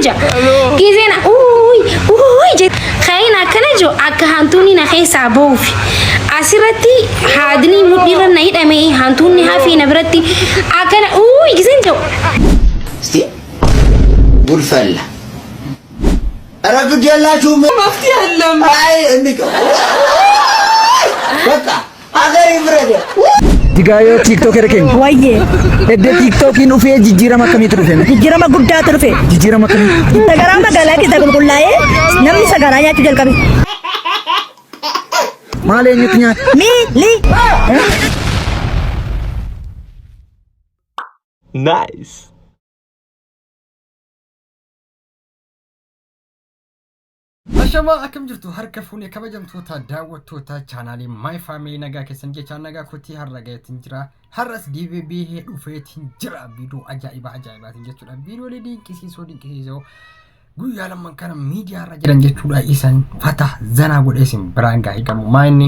جا كيزينا أوي خاينا كنجو أكهانتوني نخي سابوفي أسرتي هادني مدير النهيد أمي هانتوني هافي نبرتي أكنا كيزين جو استي بولفلا أرفق يلا شو مفتي هلم هاي إنك بقى أغير برادة Tigayo TikTok erken. Wayye. Edde TikTok inu fe jijjirama kamit rufen. Jijjiirama guddaa turfe. Jijjirama kamit. Sagaraa magaalaa keessa qulqullaa'ee namni sagaraa nyaachuu jalqabe. Maal eenyutu nyaata? Miili. Nice. Ashama akkam jirtu harka fuunee kabajamtoota daawwattoota chaanaalii My Family nagaa keessan jechaan nagaa kotii har'a gaheetiin jira. Har'as DBB dhufeetiin jira. Viidiyoo ajaa'ibaatiin jechuudha. Viidiyoolee dinqisiisoo guyyaa lamman kana miidiyaa irra jiran jechuudha. Isan fata zanaa godhee isin biraan gaa'ee gamu maayinni.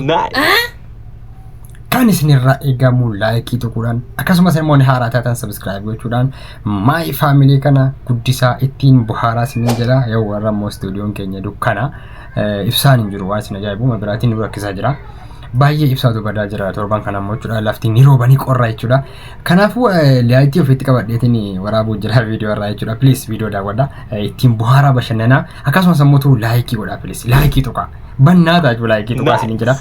Kan isinirraa eegamu laayikii tuquudhaan akkasumas immoo haaraa taatan subscribe gochuudhaan My Family kana guddisaa ittiin buhaaraa isiniin jedha. Yoo warra immoo stuudiyoon keenya dukkana ibsaan hin jiru waan isin ajaa'ibu biraatiin nu rakkisaa jira. Baay'ee ibsaatu badaa jira torban kana immoo jechuudha lafti ni roobanii qorraa jechuudha. Kanaafuu laayitii ofiitti qabadheetiin waraabuu jira viidiyoo irraa jechuudha. Please viidiyoo daawwadhaa ittiin buhaaraa bashannanaa akkasumas immoo laayikii godhaa please laayikii tuqaa bannaa taa'u laayikii tuqaa isiniin jedha.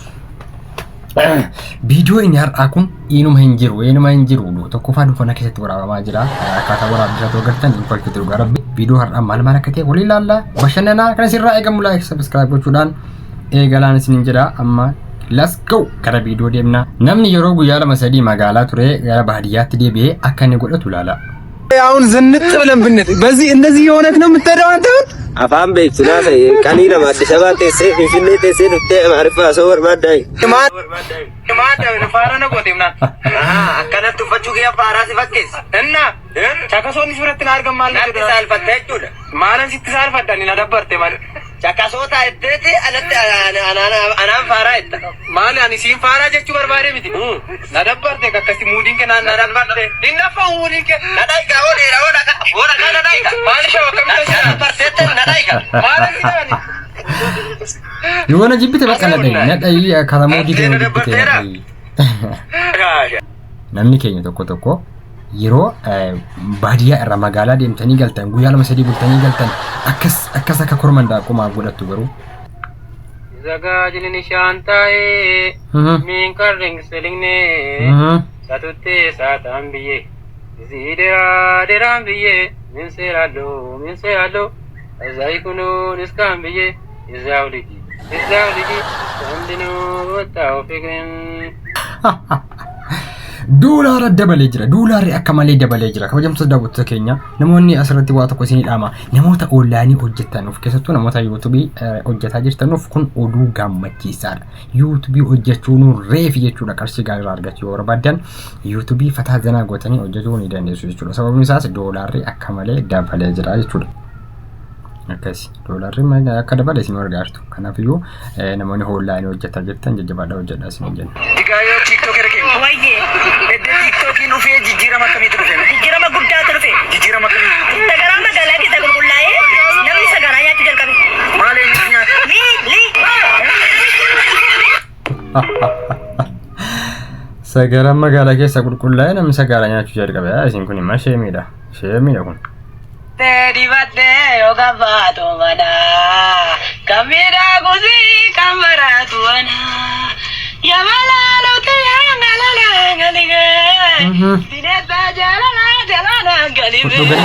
Video ini har'a kun eenuma hin jiru tokkoffaa dukana keessatti waraabamaa jira akkaataa waraabbisaa ta'uu agartan infalchi jiru garabbi video har'a maal akka ta'e waliin ilaalla bashannanaa kan isinirraa eegamu like subscribe gochuudhaan eegalaan isiniin jedha amma let's go gara video deemna namni yeroo guyyaa 2-3 magaalaa ture gara baadiyyaatti deebi'ee akka inni godhatu ilaala. አሁን ዝንጥ ብለን ብንት በዚህ እንደዚህ የሆነክ ነው የምትሄደው አንተ አፋን ቤክሱና ሰይ ቀኒና አዲስ አበባ ተሴ ፊንፊኔ ተሴ ዱቴ ማሪፋ ሶወር ማዳይ ማዳይ ፋራነ ጎቴምና አከነቱ ፈቹ ጊያ ፋራ ሲፈከስ እና ቻካሶኒ ሱረትን አርገም ማለት ሳልፈተቹ ማለን ሲትሳልፈዳኒ ነደበርቴ ማለት ቻካሶታ እደቴ አለተ አናን ፋራ እተ ማለ አኒ ሲን ፋራ ጀቹ በርባሬ ሚቲ ነደበርቴ ከከሲ ሙዲን ከና ነደበርቴ ዲናፋው ሙዲን ከ ነዳይ ጋው ሌላ ወራ ነዳይ ማለሻው ከምተሰ ፐርሰንት ነዳይ ማለ ሲዳኒ የሆነ ጅብት በቃ ነዳይ ከተማው ዲገ ጅብት namni keenya tokko yeroo baadiyyaa irra magaalaa deemtanii galtan guyyaa 2-3 bultanii galtan akkas akka korman daaquma godhattu garuu zagaajilini shaantae min karring selingne satutte saatan biye zideran biye min seralo azai kunu niskan biye izawligi sandino tao fikrin Doolaara dabalee jira. Doolaarri akka malee dabalee jira. Kabajamtoota daawwattoota keenya namoonni asirratti waa tokko isinii dhaama. Namoota onlaayinii hojjettanuuf keessattuu namoota yuutuubii hojjetaa jirtanuuf kun oduu gammachiisaadha. Yuutuubii hojjechuun reefi jechuudha qarshii gaarii argachuu yoo barbaadan yuutuubii fataa zanaa gootanii hojjechuu ni dandeessu jechuudha. Sababni isaas doolaarri akka malee dabalee jira jechuudha. Akkasi doolaarri akka dabalee isin argaartu. Kanaafuu namoonni onlaayinii hojjetaa jirtan jajjabaadhaa hojjedhaa isin jenna. Tigayo TikTok erken. Wayye. Edde TikTok inu fe jijjirama kamit rufen. Jijjiirama guddaa turfe. Jijjirama kamit. Sagaraa magaalaa keessa qulqullaa'ee namni sagaraa nyaachuu jalqabe. Maal eenyutu nyaata? Miili. Sagaraa magaalaa keessa qulqullaa'ee namni sagaraa nyaachuu jalqabe isin kun immoo sheemiidha kun. Tedi batte yoga bato mana kamera gusi kamera tuana yamala lote yangalala ngaliga dineta jalana galibe Duga.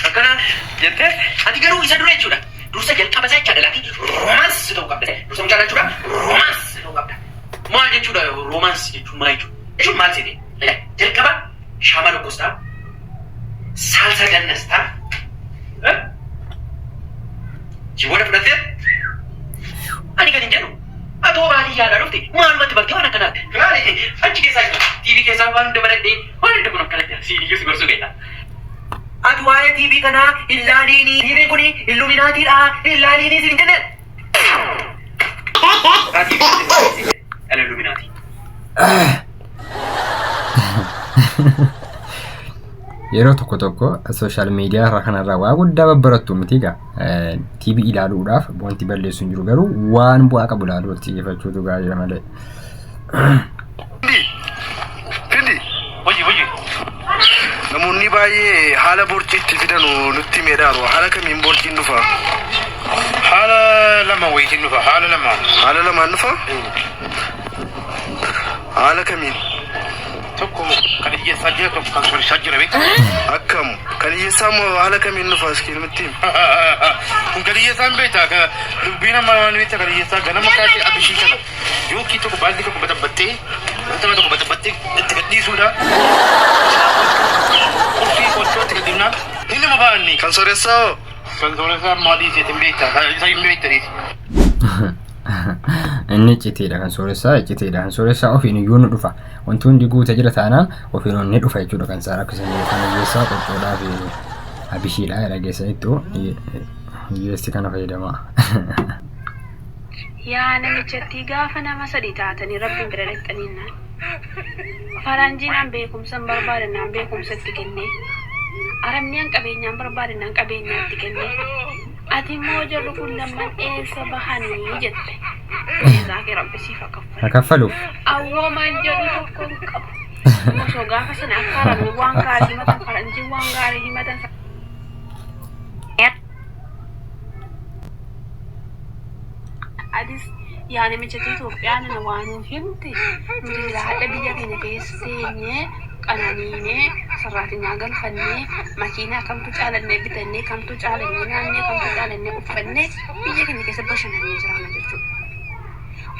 Akana jette ati garuu isa dura jechuudha. Dursa jalqaba isaa jechaadha laati romance ta'uu qabda. Dursa mucaa jechuudha romance ta'uu qabda. Maal jechuudha romance jechuun maal jechuudha? Jechuun maal seete? Jalqaba shaama tokkostaa saalsa gannastaa jiboota fudhattee ani gadi hin jedhu atoo baadiyyaadhaa dhufte maalumatti baktee waan akkanaatti. Achi keessaa jira TV keessaa waan hunda baradhee waan hunda kun akkanatti siidiyyu si gorsuu beekna. ati waa'ee TV kanaa ilaaliini. TV kuni illuminaatiidha. Ilaaliini isin jenne. Ati illuminaati. Yeroo tokko social media irra kanarraa waa guddaa babbarattu miti egaa TV ilaaluudhaaf wanti balleessu hin jiru garuu waan bu'aa qabu ilaaluu xiyyeeffachuutu gaariidha malee. Namoonni baay'ee haala borciitti fidan nutti meedhaaru haala kamiin borciin dhufa? Haala lama wayitiin dhufa. Haala lamaan dhufa? Haala kamiin? Tokko kan hiyyeessaa jira tokko kan sooressaa jira beekama. Akkam kan hiyyeessaa moo haala kamiin dhufa iskilmitti? Kun kan hiyyeessaan beektaa ka dubbiin amma waan beektaa kan hiyyeessaa ganama kaasee abishii kana yookiin tokko baalli tokko baxabbattee wantana tokko baxabbattee itti gadhiisuudha. Kurfii qochootti gadhiifnaan inni ma baanni. Kan sooressaa hoo? Kan sooressaa maalii seetiin beektaa isa hin beektaniiti. Inni citeedha kan sooressaa ofiin iyyuu nu dhufa wanti hundi guute jira taanaan ofiin inni dhufa jechuudha kan isaa akkasuma kan hiyyeessaa qochoodhaa fi abishiidhaa jedha geessanitti hiyyeessi kana fayyadama. Yaa namichatti gaafa nama sadii taatanii rabbiin bira dhaqxaniinaan faranjiinaan beekumsan barbaadanaan beekumsatti kennee arabniyaan qabeenyaan barbaadanaan qabeenyaatti kennee ati immoo jallu kun lamman eessa bahanii jette. Zaakii rabbisiif akaffaluuf. Awwoomaan jedhu tokko hin qabu. Osoo gaafa sana akka arabni waan gaarii himatan faranjii waan gaarii himatan. Adis yaa namicha Itoophiyaan na waanuu himti nuti haadha biyya keenya keessa teenyee qananiinee sarraatinyaa galfannee makiinaa kamtu caalannee bitannee kamtu caalannee naannee kamtu caalannee uffannee biyya keenya keessa bashannanee jiraanna jechuudha.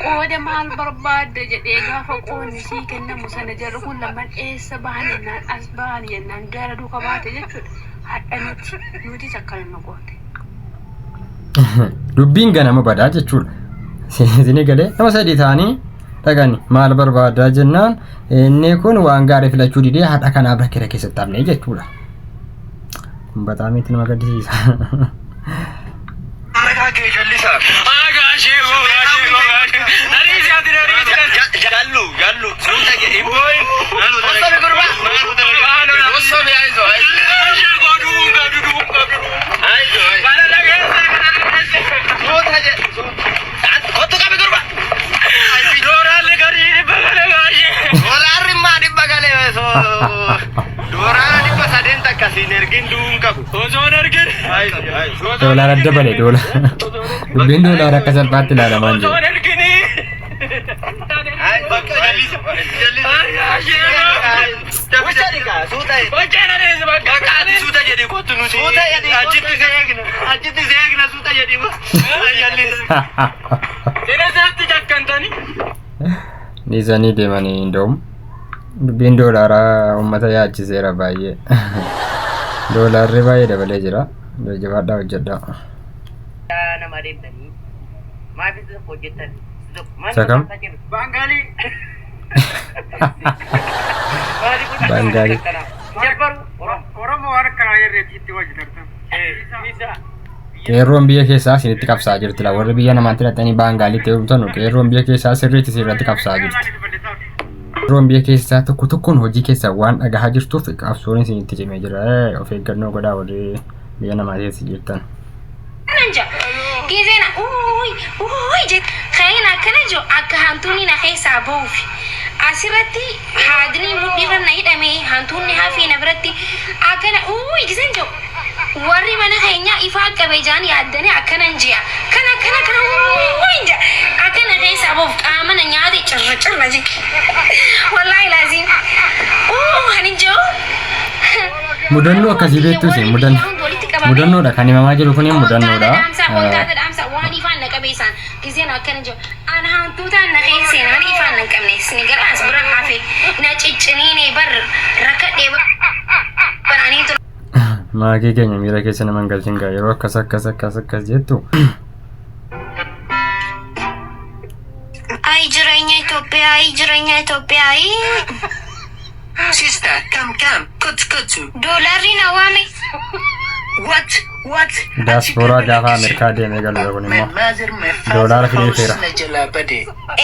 Qooda maal barbaadde jedhee gaafa qoonni sii kennamu sana jarri kun lamaan eessa bahan jennaan as bahan jennaan gara duuka baate jechuudha. Hadha nuti akkana nu goote. Dubbiin ganama badaa jechuudha. Isinii galee nama sadii ta'anii dhaqani maal barbaadaa jennaan inni kun waan gaarii filachuu didee haadha kanaaf rakkina keessatti hafnee jechuudha. Bataamiitti nama gaddisiisa. Dolar ada balik dolar. Dubbiin dolar akka salphaatti ilaalamaa jiru. Nisanii deemanii indoom dubbiin doolaraa uummata yaachiseera baay'ee. Dolarri baay'ee dabalee jira. Jabaadhaa hojjedhaa. Nama deemtanii maaliif hojjetan? Sakam? Bangali. Bangali. Oromoo harka irreetti hojjetan. Qeerroon biyya keessaa isinitti qabsaa jirti la warri biyya namaatti hidhatanii baangaalitti eegumtanu qeerroon biyya keessaa sirriitti sirratti qabsaa jirti. Qeerroon biyya keessaa tokko tokkoon hojii keessaa waan dhagahaa jirtuuf qabsoon isinitti cimee jira. Of eeggannoo godhaa warri biyya namaatti jirtan. Gizena jet khayna kana jo akka hantuni na khaysa boofi asirratti haadni mudhiirra na hidhame hantuni hafi na biratti akkana gizen jo warri mana keenya ifaa qabee jaan yaaddane akkanan ji'a kana inja akkana khaysa boof qaamana nyaate cirra ji wallahi lazim hanin jo mudannoo akkasii beektus mudannoodha kan himamaa jiru kun mudannoodha. Waan ifaan na qabeessan gizeen akkana jiru an hantuutaan na keesseen an ifaan na qabne sini gara as bira hafe na cicciniine bar rakkadhee baranii ture. Maakii keenya miira keessa nama hin galchin gaa yeroo akkas jettu. Ay jireenya Itoophiyaa Sister, come. Kutu. Dolarri na wame. What? Diaspora gaafa Ameerikaa deemee galu kun immoo doolaara fideeteera.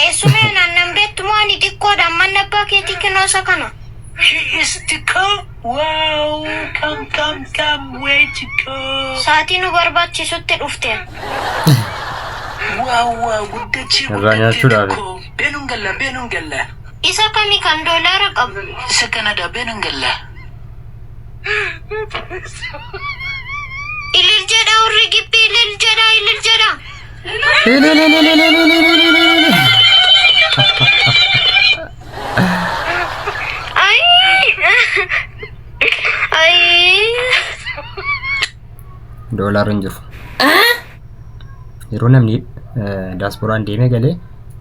Esume naannam beektumoo ani xiqqoodhaan manna abbaa keetii kenoosa kana. She is to come. Wow, come, way to go. Saatii nu barbaachisutti dhufte. Wow, guddachi. Irraa nyaachuudhaaf. Beenuun galla. Isa kami kan doolaara qabu. Isa Kanada beenuun galla. Ilil jedha urri gibbii ilil jedha. Ay. Doolaara hin jiru. Yeroo namni diasporaan deemee galee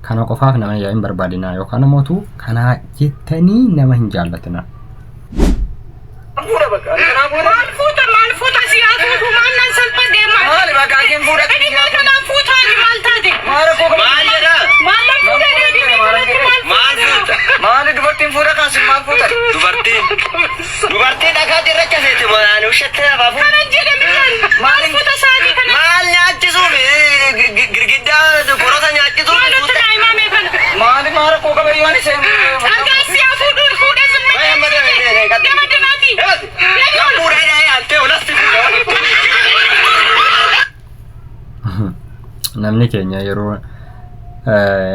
kana qofaaf nama hin barbaadinaa yookaan ammoo kana jettanii nama hin jaallatinaa. Dubartiin dhagaa dirra caseeti maal ushattee abaabuu maal nyaachisuuf girgiddaa korota nyaachisuuf maali maara koo qabayyaan ishee namni keenya yeroo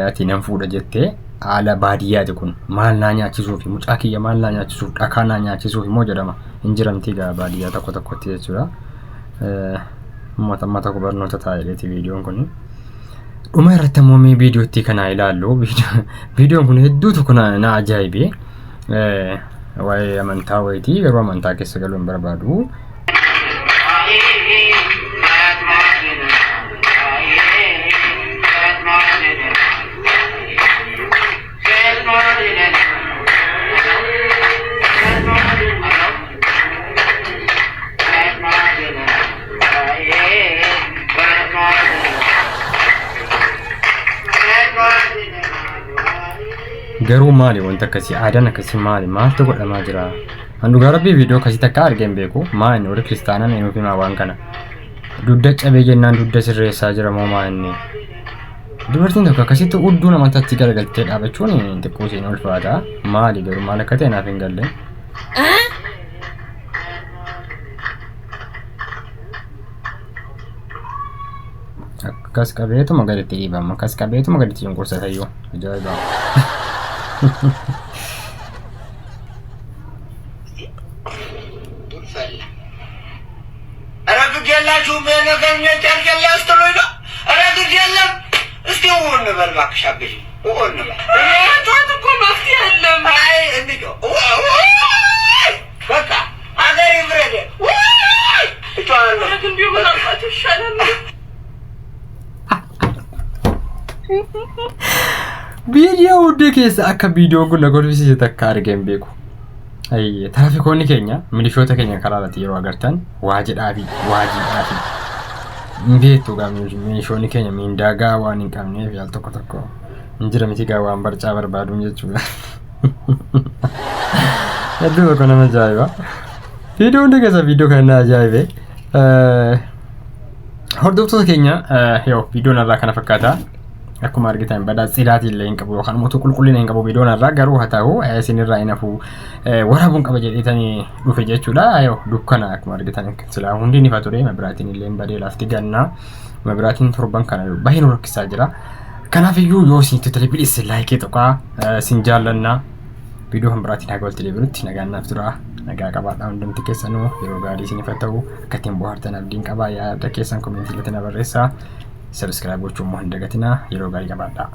ati nan fuudha jettee haala baadiyyaati kun maal naa nyaachisuuf mucaa kiyya maal naa nyaachisuuf dhakaa naa nyaachisuuf immoo jedhama hin jiramti gaa baadiyyaa tokkotti jechuudha. Mata barnoota taa'eeti viidiyoon kun dhuma irratti ammoo mee viidiyootti kana ilaallu viidiyoon kun hedduu tokko na ajaa'ibe waa'ee amantaa wayitii garuu amantaa keessa galuu hin barbaadu. Garuu maali wanta akkasii aadaan akkasii maaltu godhamaa jira? Handuugaa rabbii viidiyoo akkasii takka argeen beeku maali warri kiristaanaan eenyuuf himaa waan kana dudda cabee jennaan dudda sirreessaa jira moo maali? Dubartiin tokko akkasitti udduu namatti garagaltee dhaabachuun xiqqoo isheen ulfaata. Maali garuu maal akka ta'e naaf hin galle. Akkas qabeetuma gaditti dhiibama. Akkas qabeetuma gaditti cunqursata iyyuu. Ajaa'iba. Viidiyoo hundi keessa akka viidiyoon kun nagoorfisiise takka argeen beeku. Tiraafikoonni keenya milishoota keenya karaa irratti yeroo agartan waajiidhaa fi beektu gaa milishoonni keenya miindaagaa waan hin qabneef yaal tokko hin jira miti gaa waan barcaa barbaaduun jechuudha. Hedduu tokko nama ajaa'iba. Viidiyoo hundi keessa viidiyoo kana na ajaa'ibe. Hordoftoota keenya viidiyoon irraa kana fakkaata. Akkuma argitan badaa sidaati illee hin qabu yookaan mootuu qulqullina hin qabu viidiyoon irraa garuu haa ta'u isinirraa inafu waraabuun qaba jedheetanii dhufe jechuudha. Dukkana akkuma argitan silaa hundi ni fature mabiraatiin illee badee lafti gannaa mabiraatiin torban kana baay'ee nu rakkisaa jira. Kanaaf iyyuu yoo isin telebilis laayikii tokko isin jaallanna viidiyoo kan biraatiin haga walitti deebinutti nagaannaaf tura. Nagaa qabaadhaa hundumti keessanuu yeroo gaarii isiniif haa ta'u akka ittiin bohaartan abdiin qabaa yaada keessan koomentiitti na barreessaa. Subscribe gochuun immoo hin dagatinaa yeroo gaarii qabaadhaa.